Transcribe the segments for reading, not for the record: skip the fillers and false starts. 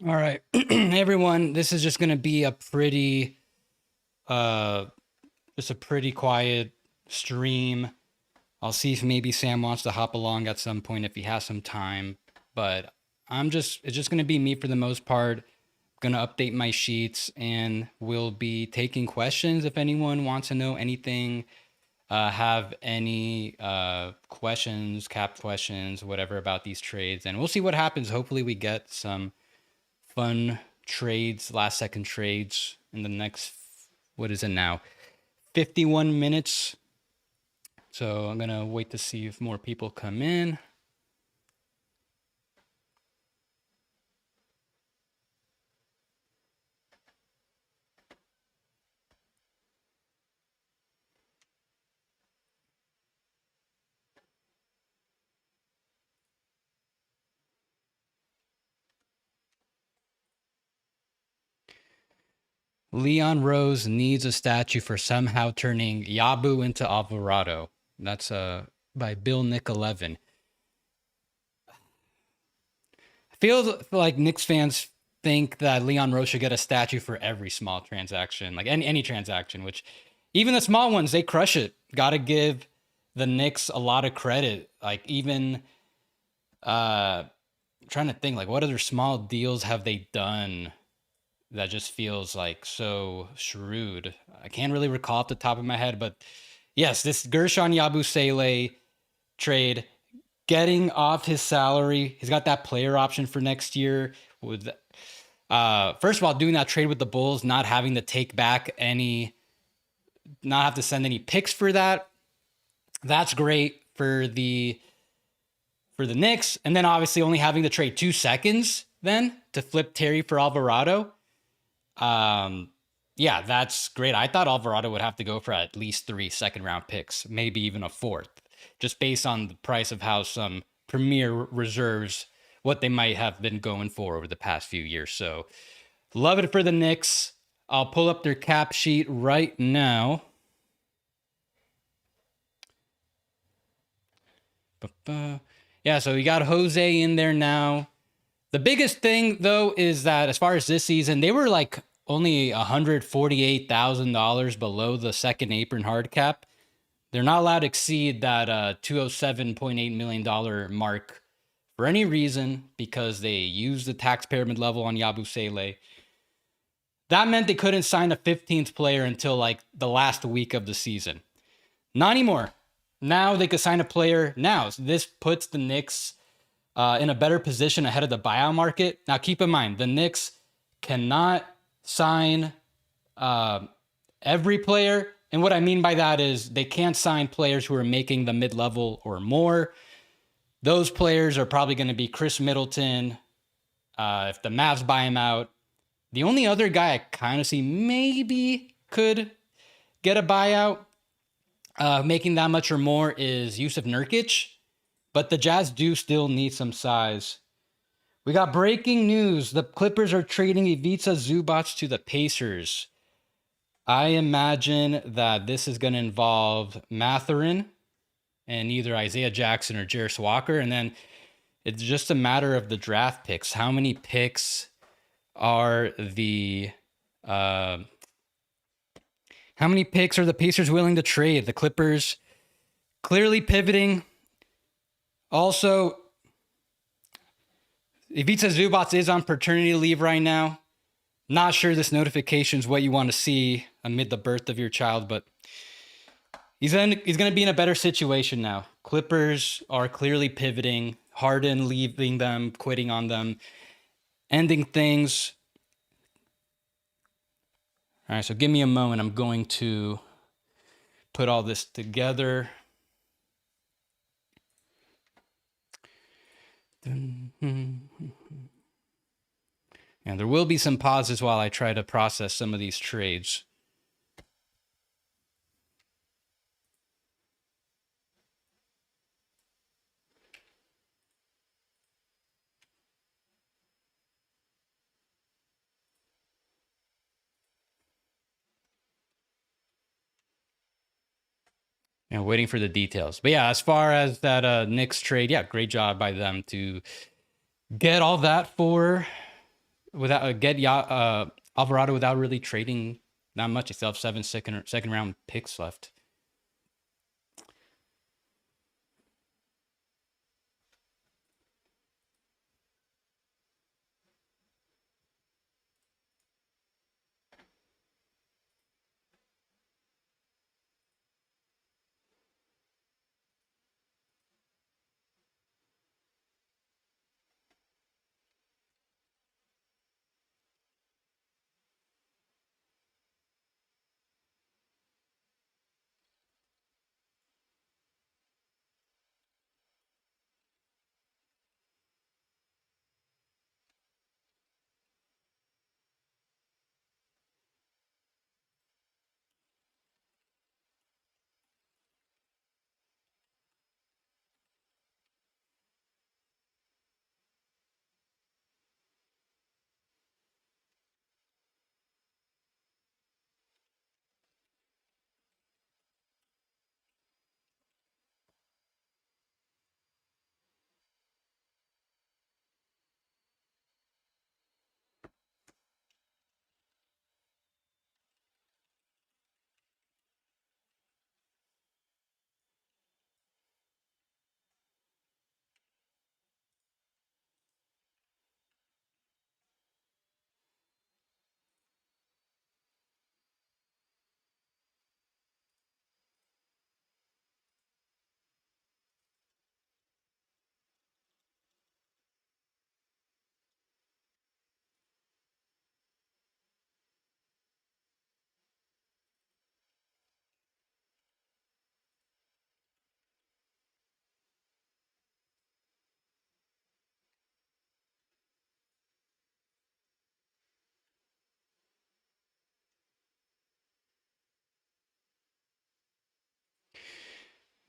All right, everyone. This is just gonna be a pretty, uh, just a pretty quiet stream. I'll see if maybe Sam wants to hop along at some point if he has some time. But it's just gonna be me for the most part. Gonna update my sheets and we'll be taking questions if anyone wants to know anything. Have any questions, cap questions, whatever about these trades, and we'll see what happens. Hopefully, we get some fun trades, last second trades in the next, what is it now? 51 minutes. So I'm going to wait to see if more people come in. Leon Rose needs a statue for somehow turning Yabu into Alvarado. That's by Bill Nick 11. I feel like Knicks fans think that Leon Rose should get a statue for every small transaction, like any transaction, which even the small ones, they crush it. Got to give the Knicks a lot of credit. Like even I'm trying to think, like what other small deals have they done that just feels like so shrewd? I can't really recall off the top of my head, but yes, this Gershon Yabusele trade, getting off his salary. He's got that player option for next year. With first of all, doing that trade with the Bulls, not having to take back any, not have to send any picks for that. That's great for the Knicks. And then obviously only having to trade 2 seconds then to flip Terry for Alvarado. Yeah, that's great. I thought Alvarado would have to go for at least 3 second-round picks, maybe even a fourth, just based on the price of how some premier reserves, what they might have been going for over the past few years. So love it for the Knicks. I'll pull up their cap sheet right now. Yeah, so you got Jose in there now. The biggest thing, though, is that as far as this season, they were like only $148,000 below the second apron hard cap. They're not allowed to exceed that $207.8 million mark for any reason because they used the tax pyramid level on Yabusele. That meant they couldn't sign a 15th player until like the last week of the season. Not anymore. Now they could sign a player now. So this puts the Knicks in a better position ahead of the buyout market. Now, keep in mind, the Knicks cannot sign every player. And what I mean by that is they can't sign players who are making the mid-level or more. Those players are probably going to be Chris Middleton. If the Mavs buy him out, the only other guy I kind of see maybe could get a buyout making that much or more is Yusuf Nurkic. But the Jazz do still need some size. We got breaking news. The Clippers are trading Ivica Zubac to the Pacers. I imagine that this is going to involve Mathurin and either Isaiah Jackson or Jarris Walker. And then it's just a matter of the draft picks. How many picks are the Pacers willing to trade? The Clippers clearly pivoting. Also, Ivica Zubac is on paternity leave right now. Not sure this notification is what you want to see amid the birth of your child, but he's going to be in a better situation now. Clippers are clearly pivoting. Harden leaving them, quitting on them, ending things. All right, so give me a moment. I'm going to put all this together. And there will be some pauses while I try to process some of these trades. And waiting for the details. But yeah, as far as that Knicks trade, yeah, great job by them to get all that for without Alvarado without really trading not much. They still have seven second round picks left.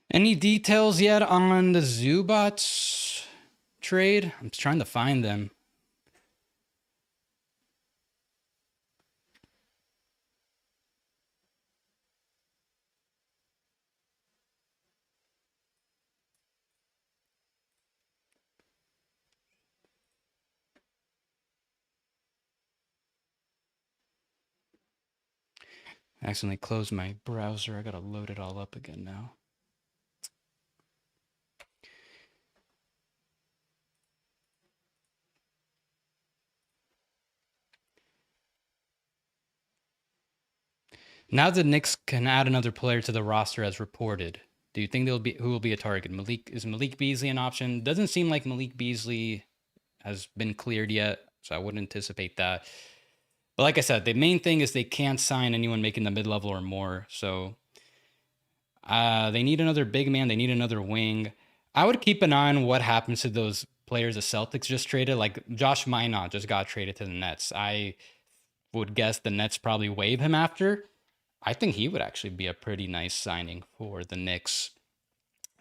Any details yet on the Zubats trade? I'm trying to find them. I accidentally closed my browser. I gotta load it all up again now. Now the Knicks can add another player to the roster as reported. Do you think who will be a target? Malik Beasley an option? Doesn't seem like Malik Beasley has been cleared yet, so I wouldn't anticipate that. But like I said, the main thing is they can't sign anyone making the mid-level or more. So they need another big man. They need another wing. I would keep an eye on what happens to those players the Celtics just traded. Like Josh Minot just got traded to the Nets. I would guess the Nets probably waive him after. I think he would actually be a pretty nice signing for the Knicks.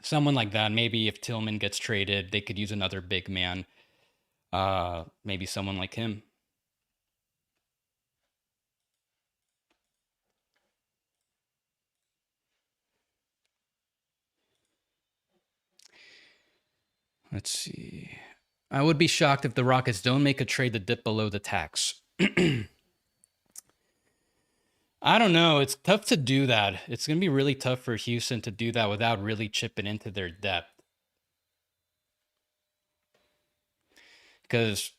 Someone like that. Maybe if Tillman gets traded, they could use another big man. Maybe someone like him. Let's see. I would be shocked if the Rockets don't make a trade to dip below the tax. I don't know. It's tough to do that. It's going to be really tough for Houston to do that without really chipping into their depth. Because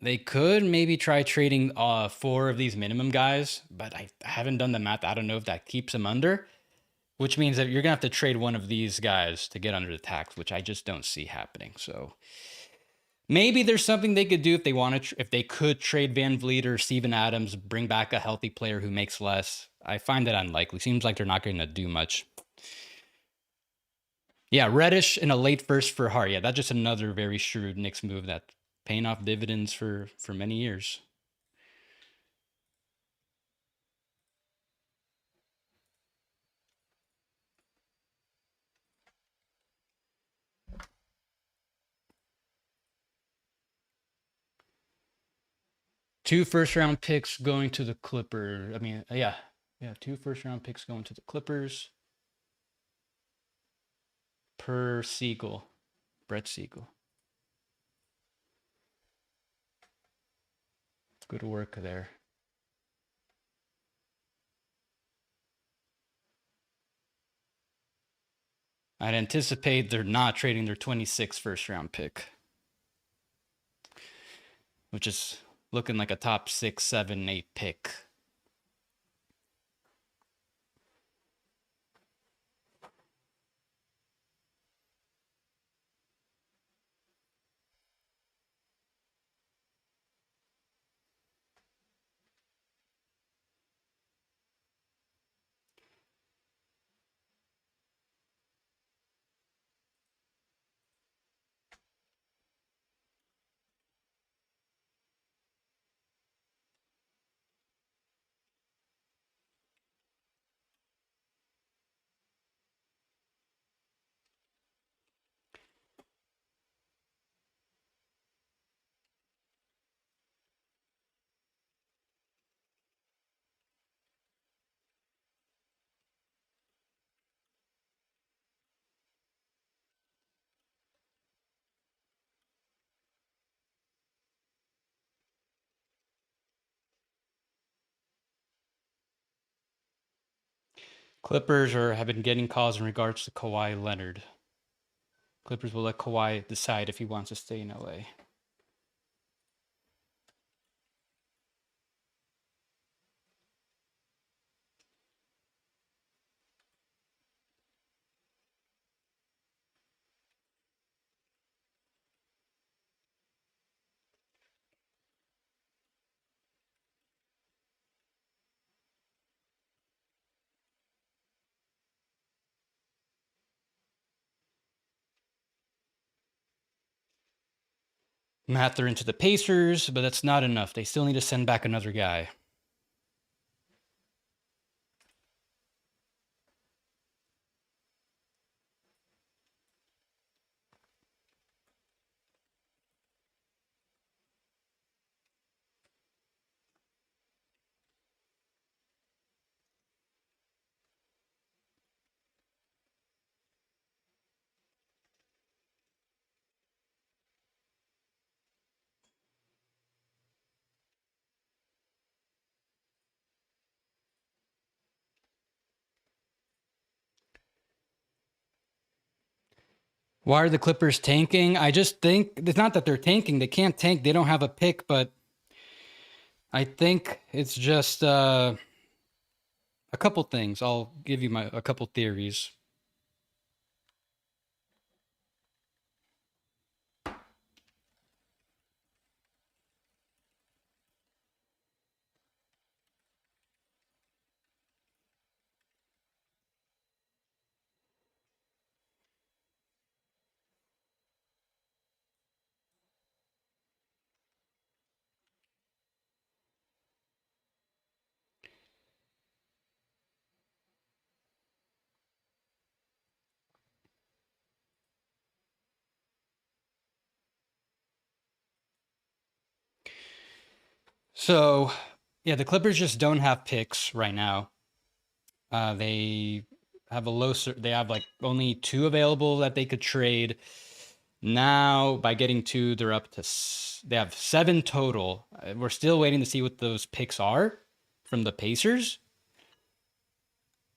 they could maybe try trading 4 of these minimum guys, but I haven't done the math. I don't know if that keeps them under, which means that you're going to have to trade one of these guys to get under the tax, which I just don't see happening. So maybe there's something they could do if they want to, if they could trade Van Vliet or Steven Adams, bring back a healthy player who makes less. I find that unlikely. Seems like they're not going to do much. Yeah, Reddish in a late first for Hart. Yeah, that's just another very shrewd Knicks move that's paying off dividends for many years. Two first round picks going to the Clippers. I mean, yeah, 2 first round picks going to the Clippers per Siegel, Brett Siegel. Good work there. I'd anticipate they're not trading their 26th first round pick, which is looking like a top 6, 7, 8 pick. Clippers have been getting calls in regards to Kawhi Leonard. Clippers will let Kawhi decide if he wants to stay in LA. Mather into the Pacers, but that's not enough. They still need to send back another guy. Why are the Clippers tanking? I just think it's not that they're tanking. They can't tank. They don't have a pick, but I think it's just a couple things. I'll give you a couple theories. So, yeah, the Clippers just don't have picks right now. They have they have like only 2 available that they could trade. Now, by getting 2, they're up to they have 7 total. We're still waiting to see what those picks are from the Pacers.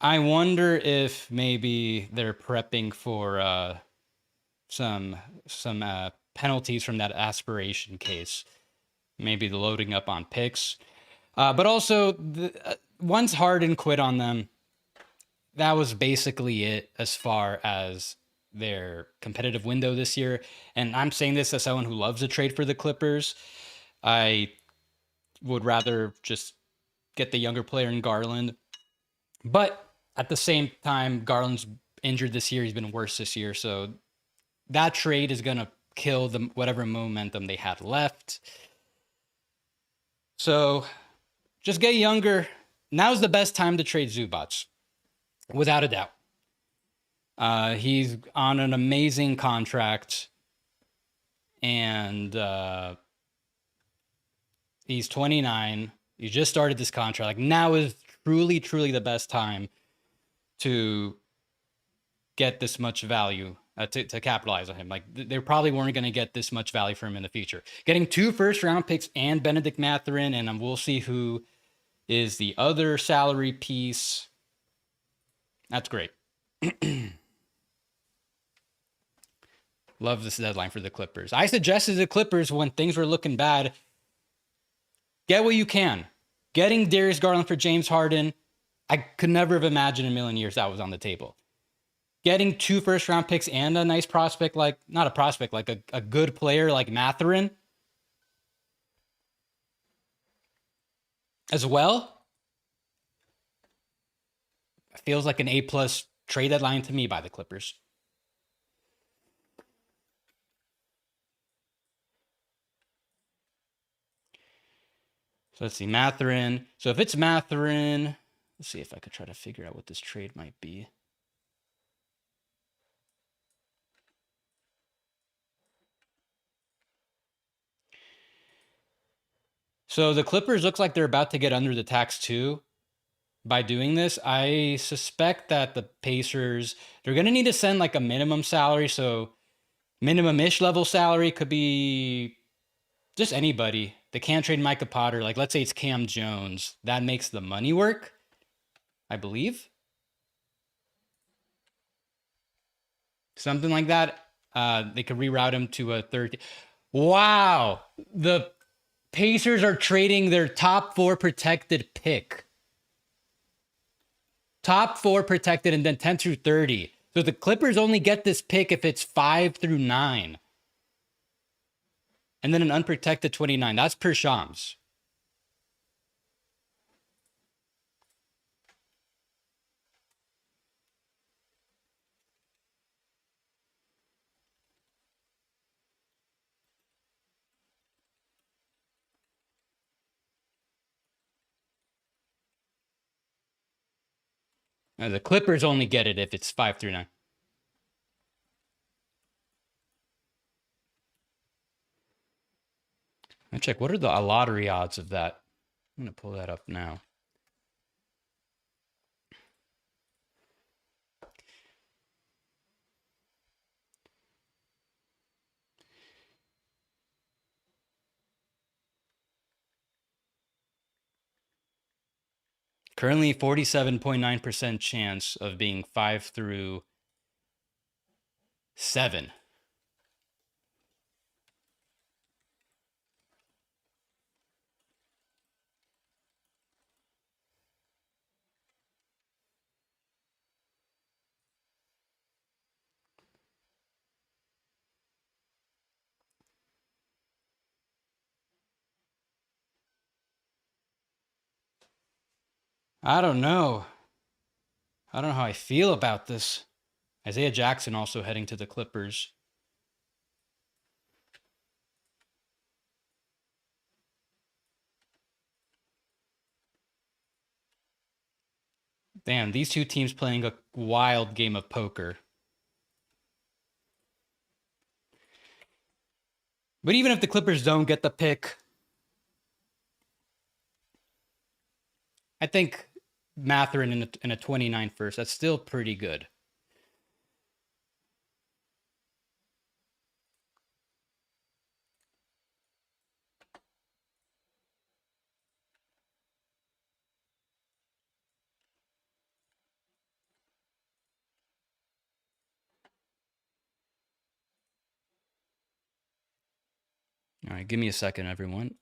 I wonder if maybe they're prepping for some penalties from that aspiration case. Maybe the loading up on picks. But also, once Harden quit on them, that was basically it as far as their competitive window this year. And I'm saying this as someone who loves to trade for the Clippers. I would rather just get the younger player in Garland. But at the same time, Garland's injured this year. He's been worse this year. So that trade is going to kill whatever momentum they had left. So just get younger. Now's the best time to trade Zubats, without a doubt. He's on an amazing contract, and he's 29. You just started this contract. Like, now is truly, truly the best time to get this much value to capitalize on him. Like they probably weren't going to get this much value from him in the future. Getting 2 first-round picks and Benedict Mathurin, and we'll see who is the other salary piece. That's great. Love this deadline for the Clippers. I suggested the Clippers when things were looking bad, get what you can. Getting Darius Garland for James Harden, I could never have imagined in a million years that was on the table. Getting 2 first-round picks and a nice prospect, like, not a prospect, like a good player like Mathurin as well, feels like an A-plus trade deadline to me by the Clippers. So let's see, Mathurin. So if it's Mathurin, let's see if I could try to figure out what this trade might be. So the Clippers looks like they're about to get under the tax too. By doing this, I suspect that the Pacers, they're going to need to send like a minimum salary. So minimum-ish level salary could be just anybody. They can't trade Micah Potter. Like, let's say it's Cam Jones. That makes the money work, I believe. Something like that. They could reroute him to a third. Wow. The Pacers are trading their top 4 protected pick. Top 4 protected and then 10 through 30. So the Clippers only get this pick if it's 5 through 9. And then an unprotected 29. That's per Shams. The Clippers only get it if it's 5 through 9. Let me check. What are the lottery odds of that? I'm going to pull that up now. Currently 47.9% chance of being 5 through 7. I don't know. I don't know how I feel about this. Isaiah Jackson also heading to the Clippers. Damn, these two teams playing a wild game of poker. But even if the Clippers don't get the pick, I think Mathurin in a 29 first, that's still pretty good. All right, give me a second, everyone.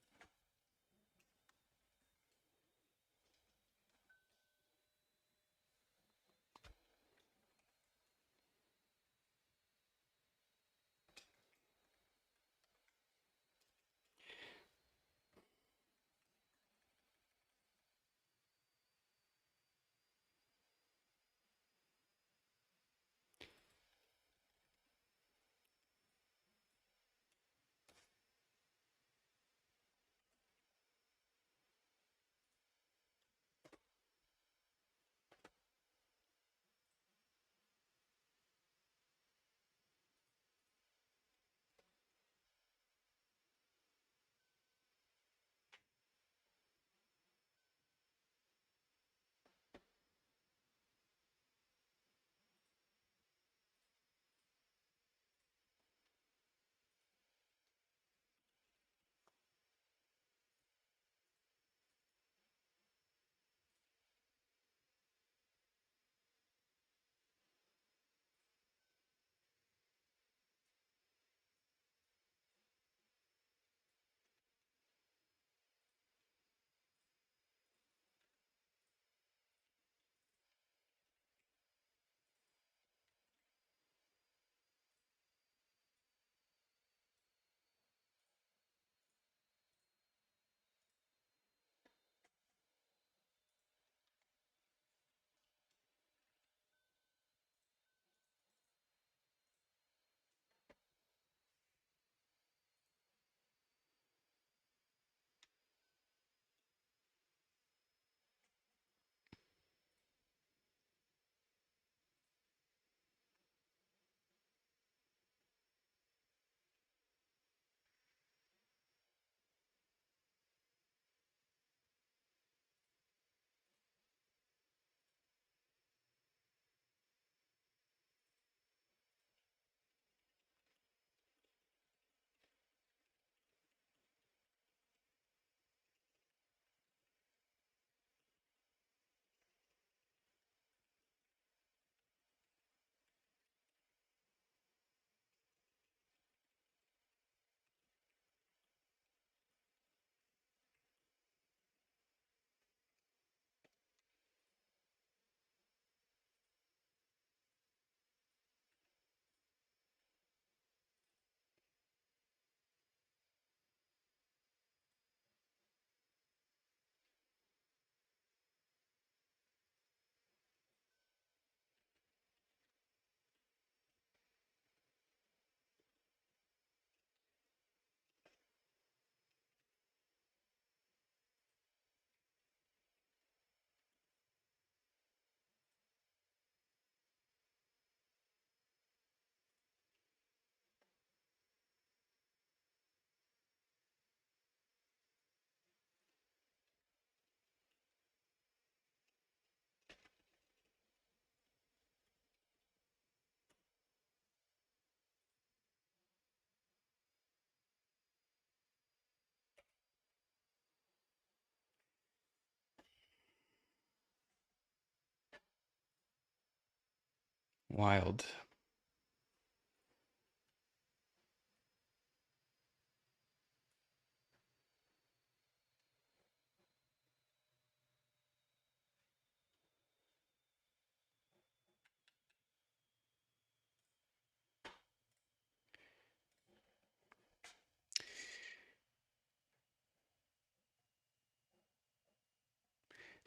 Wild.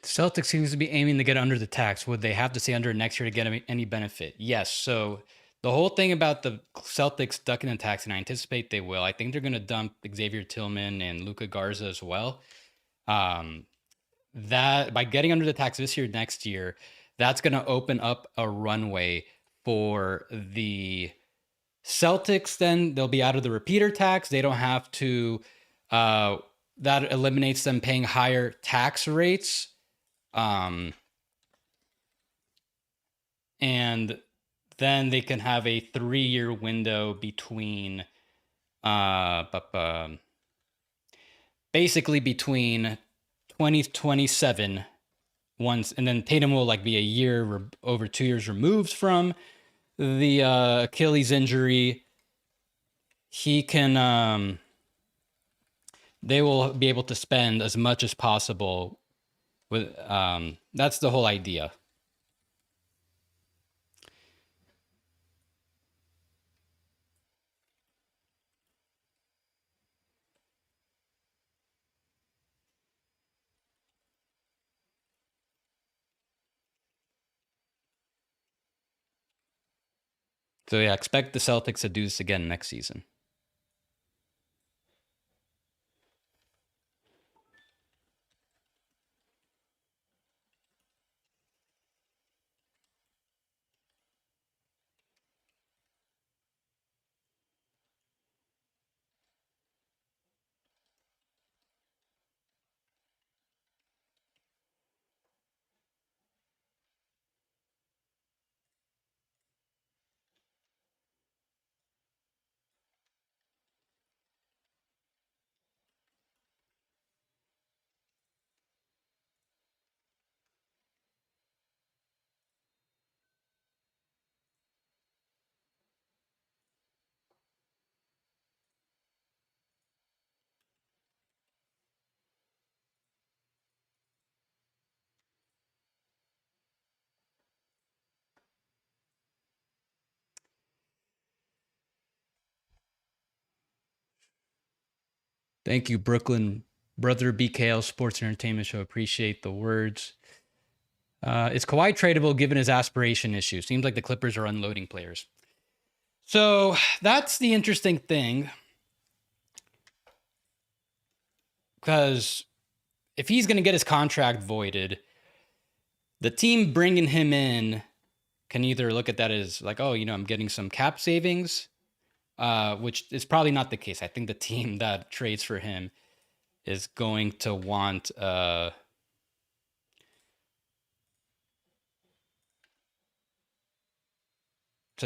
Celtics seems to be aiming to get under the tax. Would they have to stay under next year to get any benefit? Yes. So the whole thing about the Celtics ducking the tax, and I anticipate they will. I think they're going to dump Xavier Tillman and Luka Garza as well. That by getting under the tax this year, next year, that's going to open up a runway for the Celtics. Then they'll be out of the repeater tax. They don't have to. That eliminates them paying higher tax rates. And then they can have a 3-year window between basically between 2027 once, and then Tatum will like be a year over 2 years removed from the Achilles injury. He can they will be able to spend as much as possible with that's the whole idea. So yeah, expect the Celtics to do this again next season. Thank you, Brooklyn Brother BKL Sports Entertainment Show. Appreciate the words. Is Kawhi tradable given his aspiration issues? Seems like the Clippers are unloading players. So that's the interesting thing. Because if he's going to get his contract voided, the team bringing him in can either look at that as like, oh, I'm getting some cap savings, which is probably not the case. I think the team that trades for him is going to want to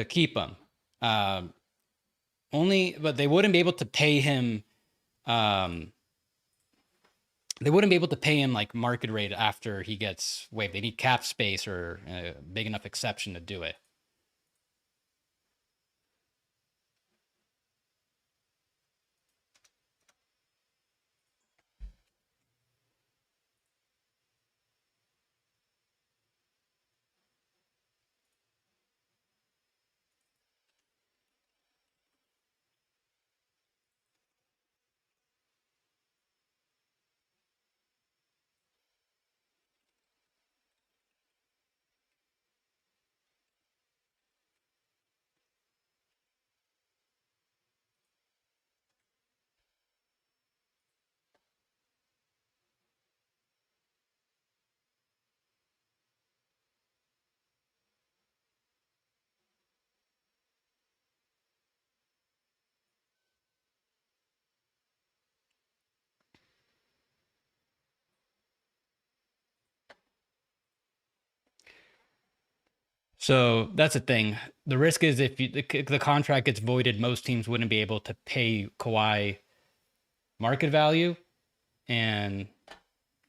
keep him. But they wouldn't be able to pay him. They wouldn't be able to pay him like market rate after he gets waived. They need cap space or a big enough exception to do it. So that's the thing. The risk is if the contract gets voided, most teams wouldn't be able to pay Kawhi market value, and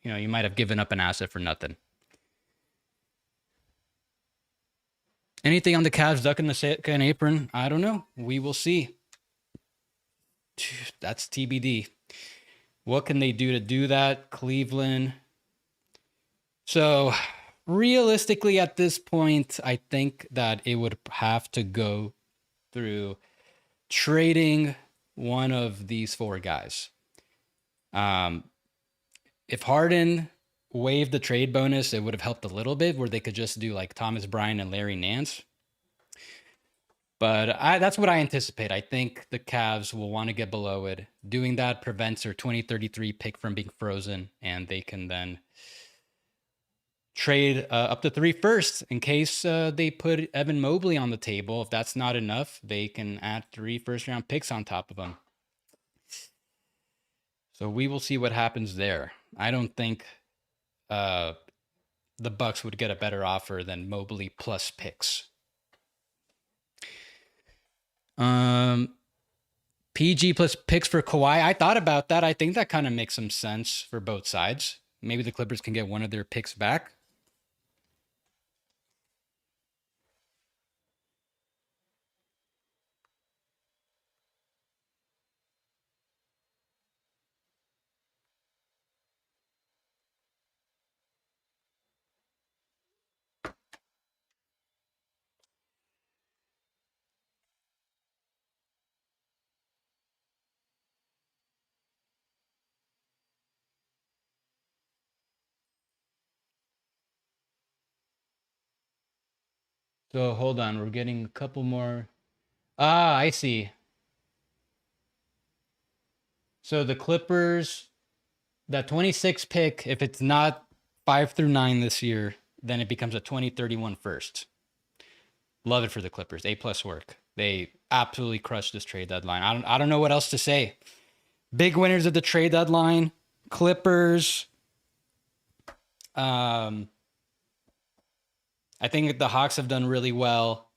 you might have given up an asset for nothing. Anything on the Cavs ducking the second apron? I don't know. We will see. That's TBD. What can they do to do that? Cleveland. So, realistically, at this point, I think that it would have to go through trading one of these four guys. Um, if Harden waived the trade bonus, it would have helped a little bit where they could just do like Thomas Bryant and Larry Nance. But that's what I anticipate. I think the Cavs will want to get below it. Doing that prevents their 2033 pick from being frozen, and they can then trade up to 3 firsts in case they put Evan Mobley on the table. If that's not enough, they can add 3 first-round picks on top of them. So we will see what happens there. I don't think the Bucks would get a better offer than Mobley plus picks. PG plus picks for Kawhi. I thought about that. I think that kind of makes some sense for both sides. Maybe the Clippers can get one of their picks back. So hold on, we're getting a couple more. Ah, I see. So the Clippers, that 26 pick, if it's not 5 through 9 this year, then it becomes a 2031 first. Love it for the Clippers. A plus work. They absolutely crushed this trade deadline. I don't know what else to say. Big winners of the trade deadline. Clippers. I think the Hawks have done really well.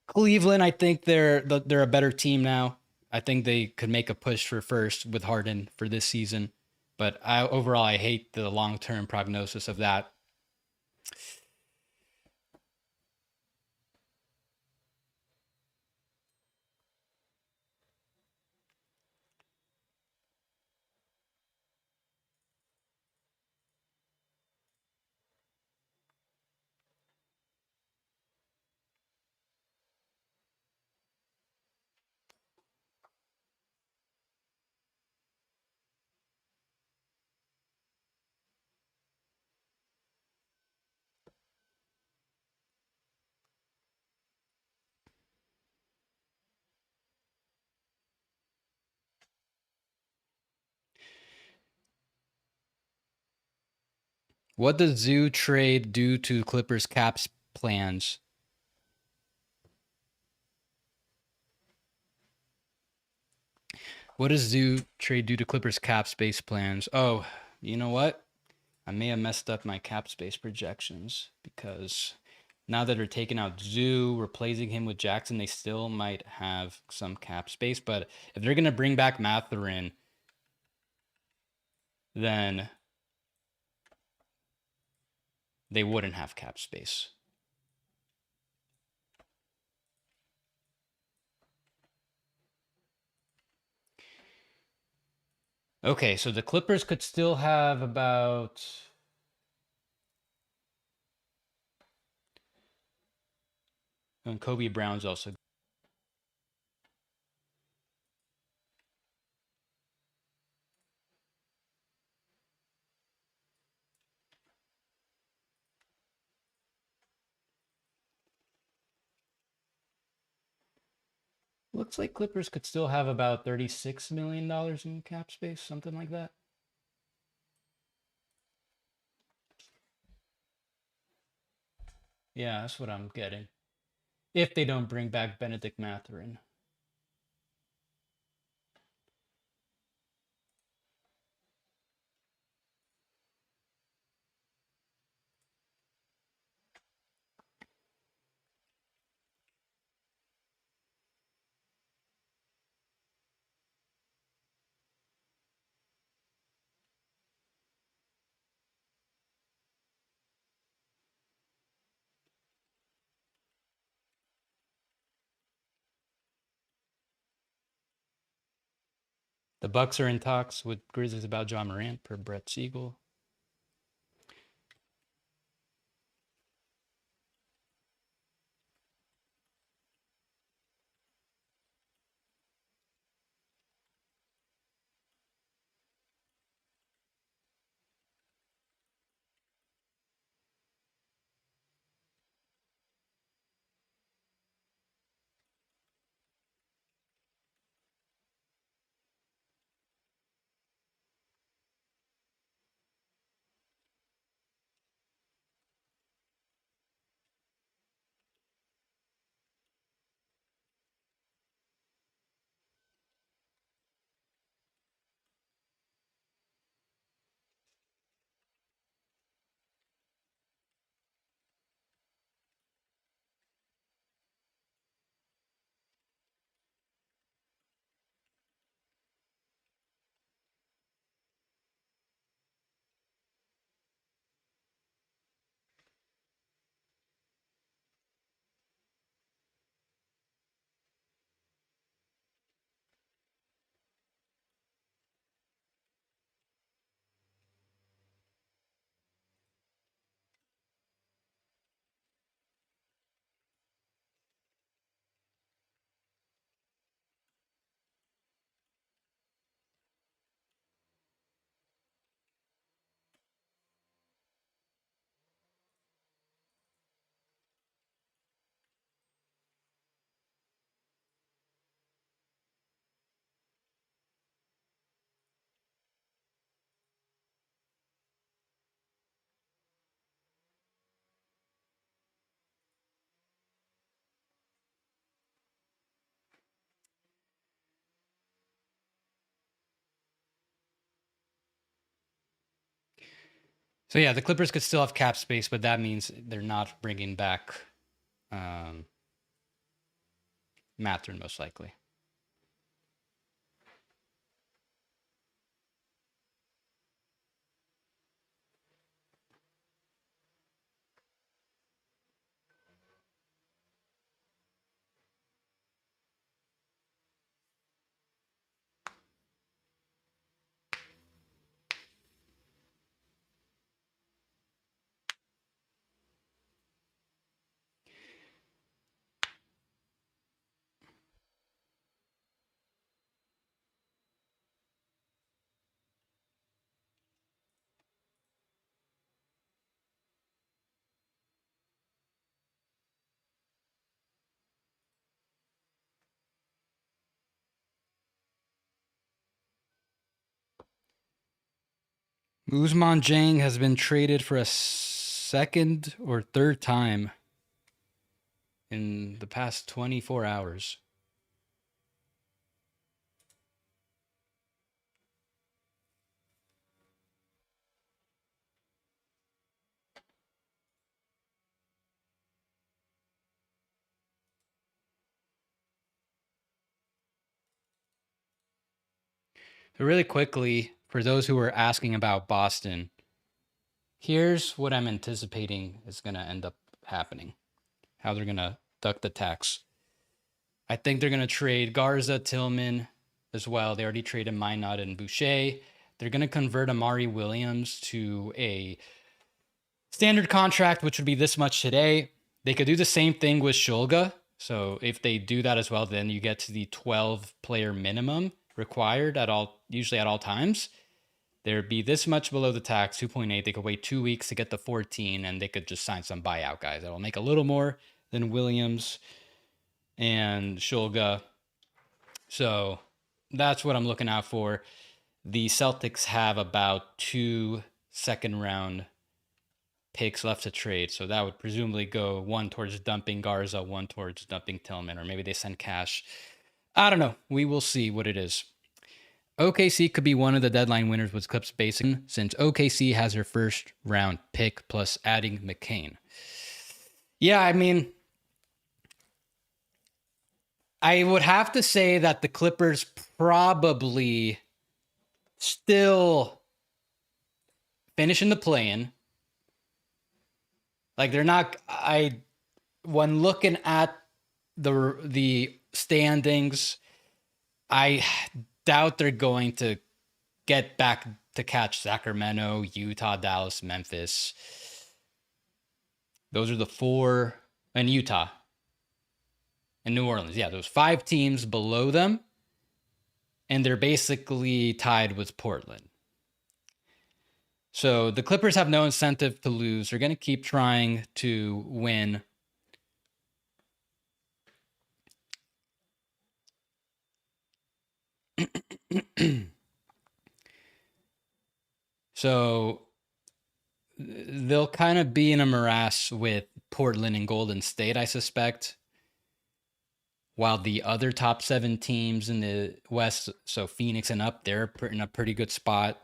Cleveland, I think they're a better team now. I think they could make a push for first with Harden for this season, but overall I hate the long term prognosis of that. What does Zoo trade do to Clippers Caps plans? What does Zoo trade do to Clippers cap space plans? Oh, you know what? I may have messed up my cap space projections because now that they're taking out Zoo, replacing him with Jackson, they still might have some cap space. But if they're going to bring back Mathurin, then they wouldn't have cap space. Okay, so the Clippers could still have about. And Kobe Brown's also. Looks like Clippers could still have about $36 million in cap space, something like that. Yeah, that's what I'm getting. If they don't bring back Benedict Mathurin. The Bucks are in talks with Grizzlies about John Morant per Brett Siegel. So yeah, the Clippers could still have cap space, but that means they're not bringing back um, Mathurin most likely. Usman Jang has been traded for a second or third time in the past 24 hours. So really quickly, for those who are asking about Boston, here's what I'm anticipating is going to end up happening. How they're going to duck the tax. I think they're going to trade Garza, Tillman as well. They already traded Minot and Boucher. They're going to convert Amari Williams to a standard contract, which would be this much today. They could do the same thing with Shulga. So if they do that as well, then you get to the 12 player minimum required usually at all times. There'd be this much below the tax, 2.8. They could wait 2 weeks to get the 14, and they could just sign some buyout guys that'll make a little more than Williams and Shulga. So that's what I'm looking out for. The Celtics have about 2 second round picks left to trade. So that would presumably go one towards dumping Garza, one towards dumping Tillman, or maybe they send cash. I don't know. We will see what it is. OKC could be one of the deadline winners with Clips basing since OKC has their first round pick plus adding McCain. Yeah, I mean, I would have to say that the Clippers probably still finish in the play-in. Like they're not. When looking at the standings, I doubt they're going to get back to catch Sacramento, Utah, Dallas, Memphis. Those are the four, and Utah and New Orleans. Yeah, those five teams below them, and they're basically tied with Portland. So the Clippers have no incentive to lose. They're going to keep trying to win. So they'll kind of be in a morass with Portland and Golden State, I suspect. While the other top 7 teams in the West, so Phoenix and up, they're in a pretty good spot.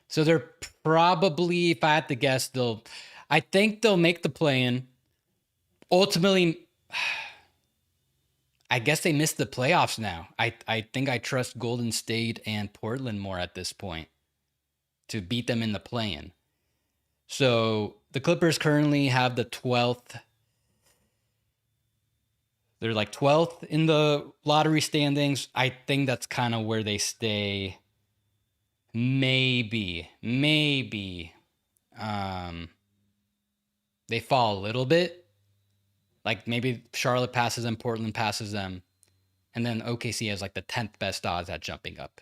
So they're probably, if I had to guess, I think they'll make the play-in. Ultimately, I guess they missed the playoffs now. I think I trust Golden State and Portland more at this point to beat them in the play-in. So the Clippers currently have the 12th. They're like 12th in the lottery standings. I think that's kind of where they stay. Maybe they fall a little bit. Like maybe Charlotte passes them, Portland passes them, and then OKC has like the 10th best odds at jumping up.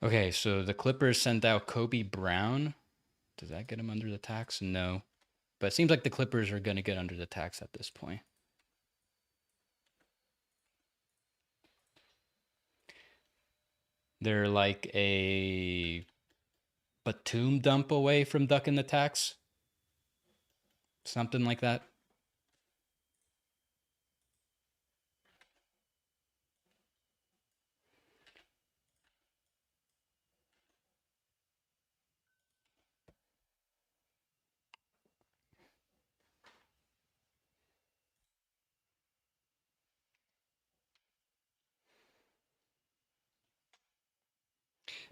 Okay, so the Clippers sent out Kobe Brown. Does that get him under the tax? No. But it seems like the Clippers are going to get under the tax at this point. They're like a Batum dump away from ducking the tax. Something like that.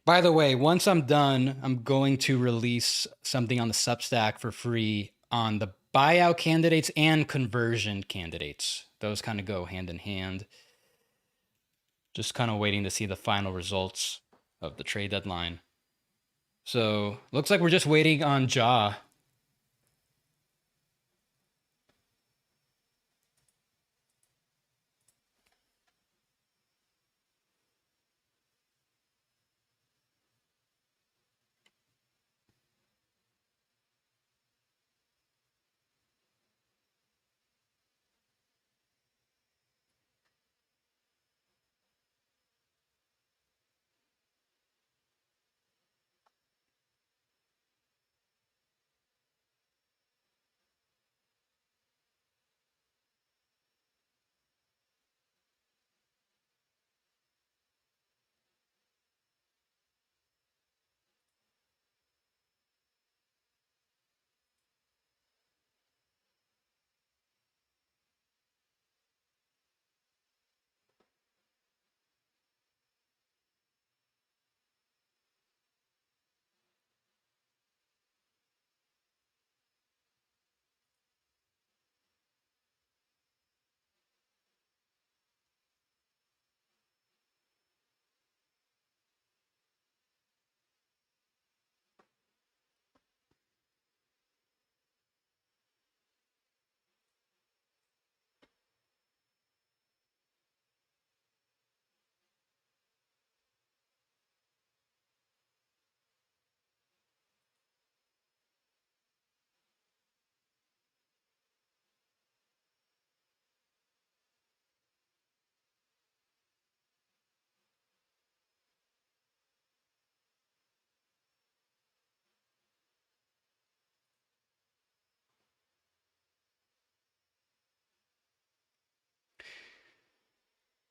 By the way, once I'm done, I'm going to release something on the Substack for free on the buyout candidates and conversion candidates. Those kind of go hand in hand. Just kind of waiting to see the final results of the trade deadline. So looks like we're just waiting on Ja.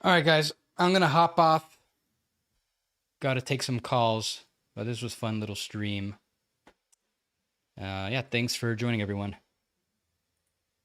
All right, guys, I'm gonna hop off. Got to take some calls, but this was fun little stream. Yeah, thanks for joining, everyone.